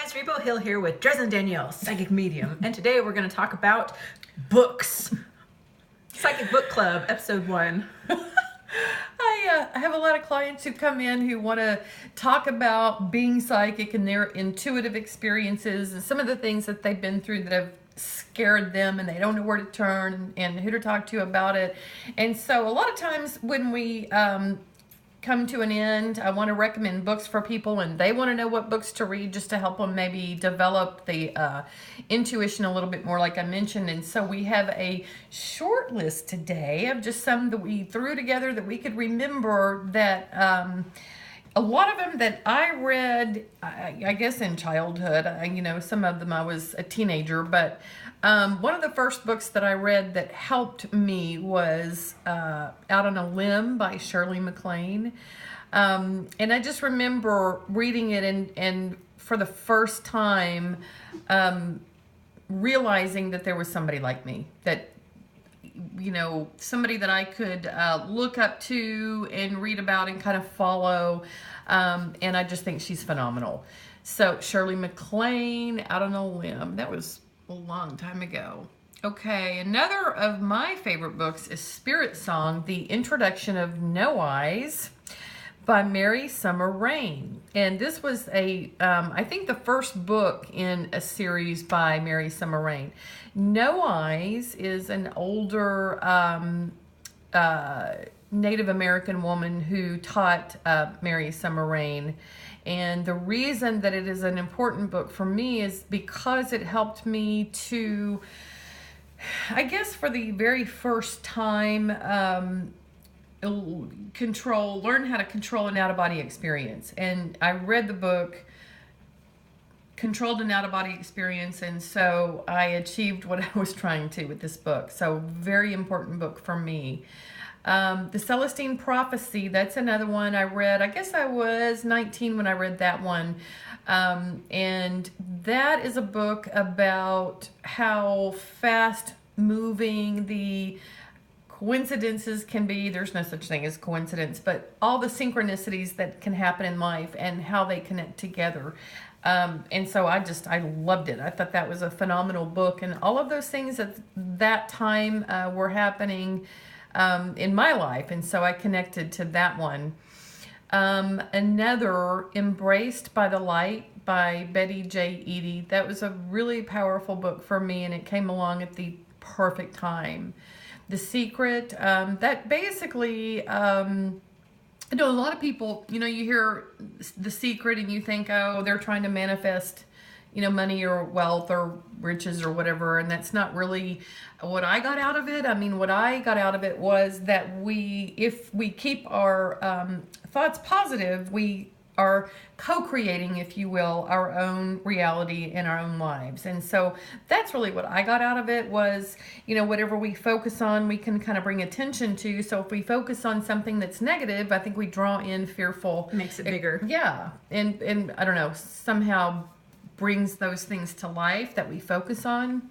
guys, Rebo Hill here with Dresden Danielle, Psychic Medium, and today we're going to talk about books. Psychic Book Club, Episode 1. I have a lot of clients who come in who want to talk about being psychic and their intuitive experiences and some of the things that they've been through that have scared them and they don't know where to turn and who to talk to about it. And so a lot of times when we come to an end, I want to recommend books for people and they want to know what books to read just to help them maybe develop the intuition a little bit more, like I mentioned. And so we have a short list today of just some that we threw together that we could remember that a lot of them that I read, I guess in childhood, some of them I was a teenager, but one of the first books that I read that helped me was Out on a Limb by Shirley Maclaine. And I just remember reading it and for the first time realizing that there was somebody like me, that somebody that I could look up to and read about and kind of follow. And I just think she's phenomenal. So Shirley Maclaine, Out on a Limb. That was a long time ago. Okay, another of my favorite books is Spirit Song, The Introduction of Noailles by Mary Summer Rain. And this was I think the first book in a series by Mary Summer Rain. Noailles is an older Native American woman who taught Mary Summer Rain. And the reason that it is an important book for me is because it helped me to, I guess for the very first time, learn how to control an out-of-body experience. And I read the book, controlled an out-of-body experience, and so I achieved what I was trying to with this book. So very important book for me. The Celestine Prophecy, that's another one I read. I guess I was 19 when I read that one. And that is a book about how fast moving the coincidences can be. There's no such thing as coincidence, but all the synchronicities that can happen in life and how they connect together. And so I loved it. I thought that was a phenomenal book, and all of those things at that time were happening in my life, and so I connected to that one. Another, Embraced by the Light by Betty J. Eady. That was a really powerful book for me, and it came along at the perfect time. The Secret, that basically, I know a lot of people, you hear The Secret and you think, oh, they're trying to manifest money or wealth or riches or whatever, and that's not really what I got out of it. I mean, what I got out of it was that if we keep our thoughts positive, we are co-creating, if you will, our own reality in our own lives. And so that's really what I got out of it was, whatever we focus on, we can kind of bring attention to. So if we focus on something that's negative, I think we draw in fearful. Makes it bigger. Yeah. And I don't know, somehow brings those things to life that we focus on.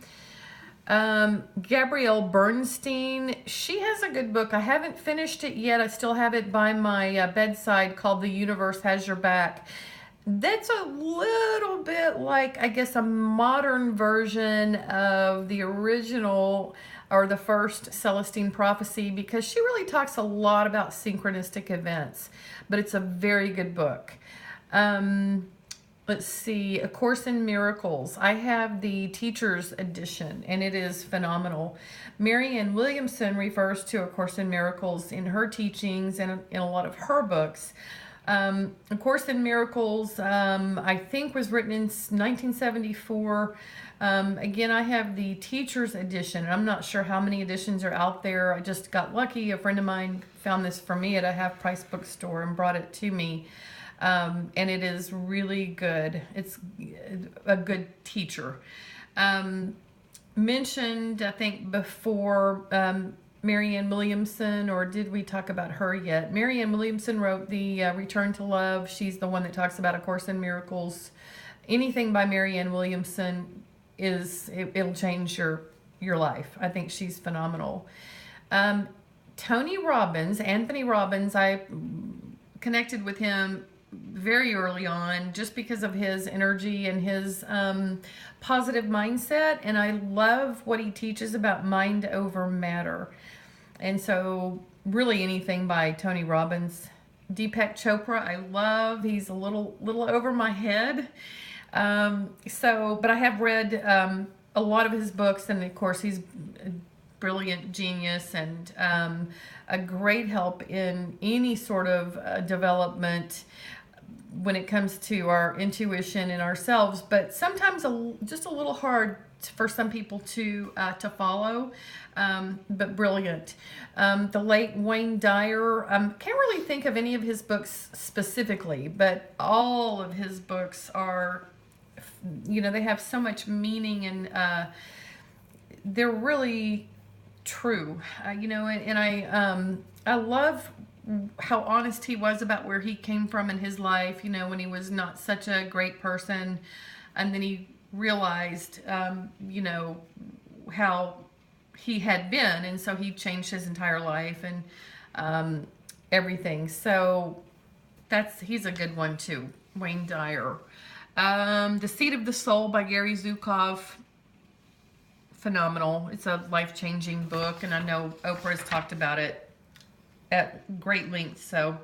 Gabrielle Bernstein, she has a good book. I haven't finished it yet. I still have it by my bedside, called The Universe Has Your Back. That's a little bit like, I guess, a modern version of the original or the first Celestine Prophecy, because she really talks a lot about synchronistic events, but it's a very good book. Let's see, A Course in Miracles. I have the teacher's edition, and it is phenomenal. Marianne Williamson refers to A Course in Miracles in her teachings and in a lot of her books. A Course in Miracles, I think, was written in 1974. Again, I have the teacher's edition. I'm not sure how many editions are out there. I just got lucky. A friend of mine found this for me at a half-price bookstore and brought it to me. And it is really good. It's a good teacher. Mentioned, I think, before Marianne Williamson, or did we talk about her yet? Marianne Williamson wrote the Return to Love. She's the one that talks about A Course in Miracles. Anything by Marianne Williamson it'll change your life. I think she's phenomenal. Anthony Robbins, I connected with him very early on just because of his energy and his positive mindset. And I love what he teaches about mind over matter. And so really anything by Tony Robbins. Deepak Chopra, I love. He's a little over my head. But I have read a lot of his books, and of course he's a brilliant genius and a great help in any sort of development when it comes to our intuition and ourselves, but sometimes just a little hard for some people to follow, but brilliant. The late Wayne Dyer, can't really think of any of his books specifically, but all of his books are, they have so much meaning, and they're really true, and I love how honest he was about where he came from in his life, when he was not such a great person, and then he realized, how he had been, and so he changed his entire life and everything. So he's a good one too, Wayne Dyer. The Seed of the Soul by Gary Zukov, phenomenal. It's a life-changing book, and I know Oprah has talked about it at great length. So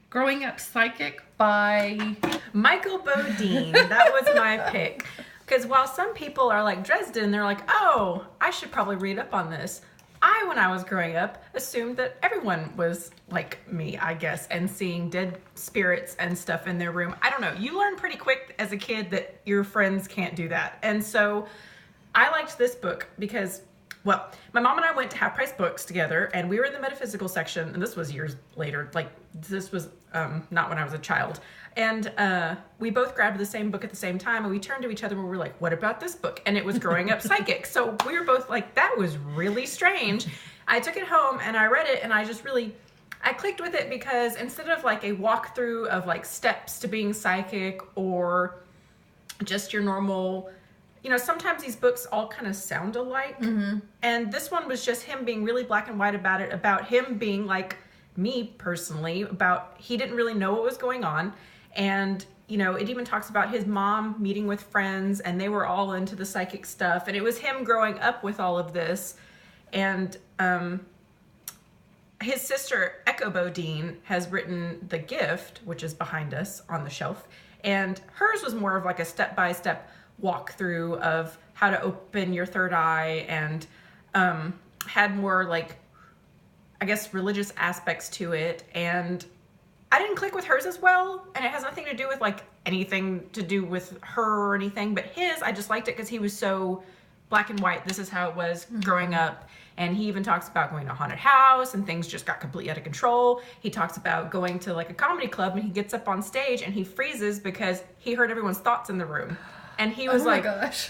Growing Up Psychic by Michael Bodine. That was my pick. Because while some people are like Dresden, they're like, oh, I should probably read up on this. When I was growing up, assumed that everyone was like me, I guess, and seeing dead spirits and stuff in their room. I don't know. You learn pretty quick as a kid that your friends can't do that. And so I liked this book because, well, my mom and I went to Half Price Books together, and we were in the metaphysical section, and this was years later. Like, this was not when I was a child. And we both grabbed the same book at the same time, and we turned to each other and we were like, what about this book? And it was Growing Up Psychic. So we were both like, that was really strange. I took it home and I read it, and I clicked with it because instead of like a walkthrough of like steps to being psychic or just your normal, sometimes these books all kind of sound alike. Mm-hmm. And this one was just him being really black and white about it, about him being like me personally, about he didn't really know what was going on. And, it even talks about his mom meeting with friends, and they were all into the psychic stuff. And it was him growing up with all of this. And his sister, Echo Bodine, has written The Gift, which is behind us on the shelf. And hers was more of like a step-by-step walkthrough of how to open your third eye, and had more like, I guess, religious aspects to it. And I didn't click with hers as well, and it has nothing to do with like anything to do with her or anything, but his, I just liked it because he was so black and white. This is how it was growing up. And he even talks about going to a haunted house and things just got completely out of control. He talks about going to like a comedy club, and he gets up on stage and he freezes because he heard everyone's thoughts in the room. And he was like, gosh.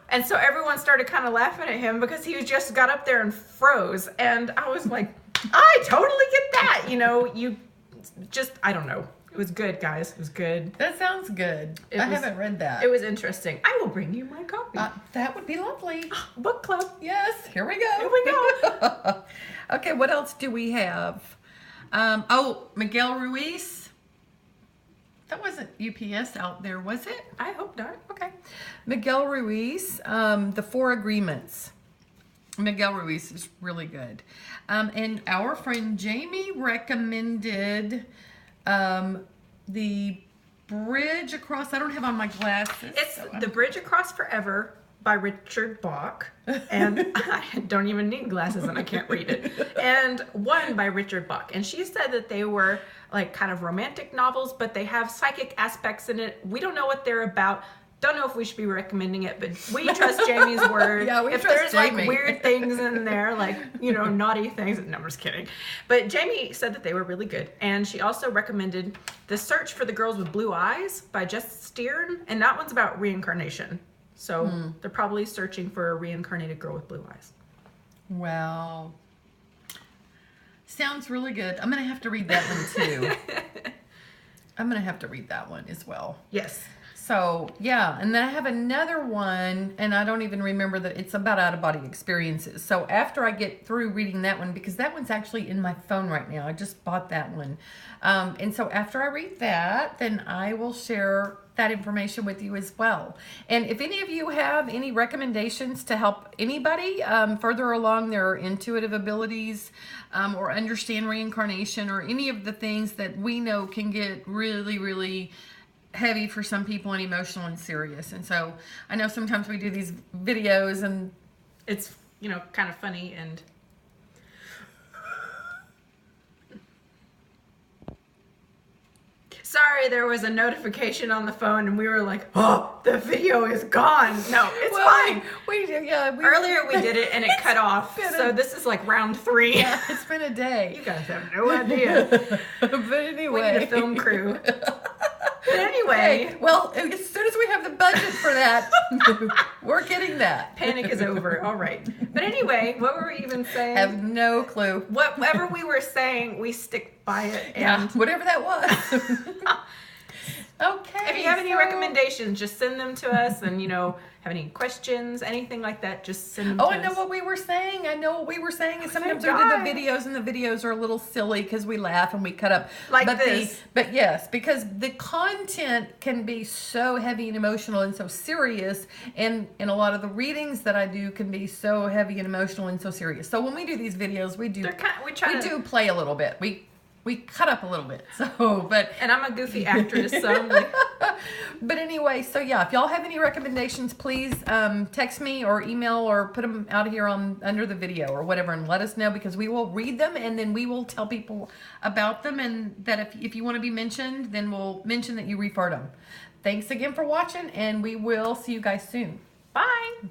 And so everyone started kind of laughing at him because he just got up there and froze. And I was like, I totally get that. I don't know. It was good, guys. It was good. That sounds good. I haven't read that. It was interesting. I will bring you my copy. That would be lovely. Book club. Yes. Here we go. Here we go. Okay, what else do we have? Miguel Ruiz. That wasn't UPS out there, was it? I hope not. Okay. Miguel Ruiz, The Four Agreements. Miguel Ruiz is really good. And our friend Jamie recommended The Bridge Across, I don't have on my glasses. It's The Bridge Across Forever by Richard Bach. And I don't even need glasses and I can't read it. And One by Richard Bach. And she said that they were like kind of romantic novels, but they have psychic aspects in it. We don't know what they're about. Don't know if we should be recommending it, but we trust Jamie's word. Yeah, we if trust there's Jamie. like weird things in there, like, naughty things. No, I'm just kidding. But Jamie said that they were really good. And she also recommended The Search for the Girls with Blue Eyes by Jess Stearn. And that one's about reincarnation. So they're probably searching for a reincarnated girl with blue eyes. Wow. Sounds really good. I'm going to have to read that one too. I'm going to have to read that one as well. Yes. So, yeah. And then I have another one, and I don't even remember that it's about out-of-body experiences. So after I get through reading that one, because that one's actually in my phone right now. I just bought that one. And so after I read that, then I will share that information with you as well. And if any of you have any recommendations to help anybody further along their intuitive abilities or understand reincarnation or any of the things that we know can get really, really heavy for some people and emotional and serious. And so I know sometimes we do these videos and it's, you know, kind of funny and sorry, there was a notification on the phone and we were like, oh, the video is gone. No, it's fine. Earlier we did it and it cut off. So this is like round 3. Yeah, it's been a day. You guys have no idea. But anyway. We need a film crew. But anyway. Okay. Well, as soon as we have the budget for that, we're getting that. Panic is over. All right. But anyway, what were we even saying? I have no clue. Whatever we were saying, we stick by it. And whatever that was. Okay. If you have any recommendations, just send them to us. And, you know, have any questions, anything like that, just send them to us. I know what we were saying. And sometimes we do the videos, and the videos are a little silly because we laugh and we cut up. Like this. But yes, because the content can be so heavy and emotional and so serious. And a lot of the readings that I do can be so heavy and emotional and so serious. So when we do these videos, we do play a little bit. We cut up a little bit, and I'm a goofy actress, so I'm like... But anyway, so yeah, if y'all have any recommendations, please text me or email or put them out here under the video or whatever, and let us know, because we will read them and then we will tell people about them, and that if you want to be mentioned, then we'll mention that you referred them. Thanks again for watching, and we will see you guys soon. Bye.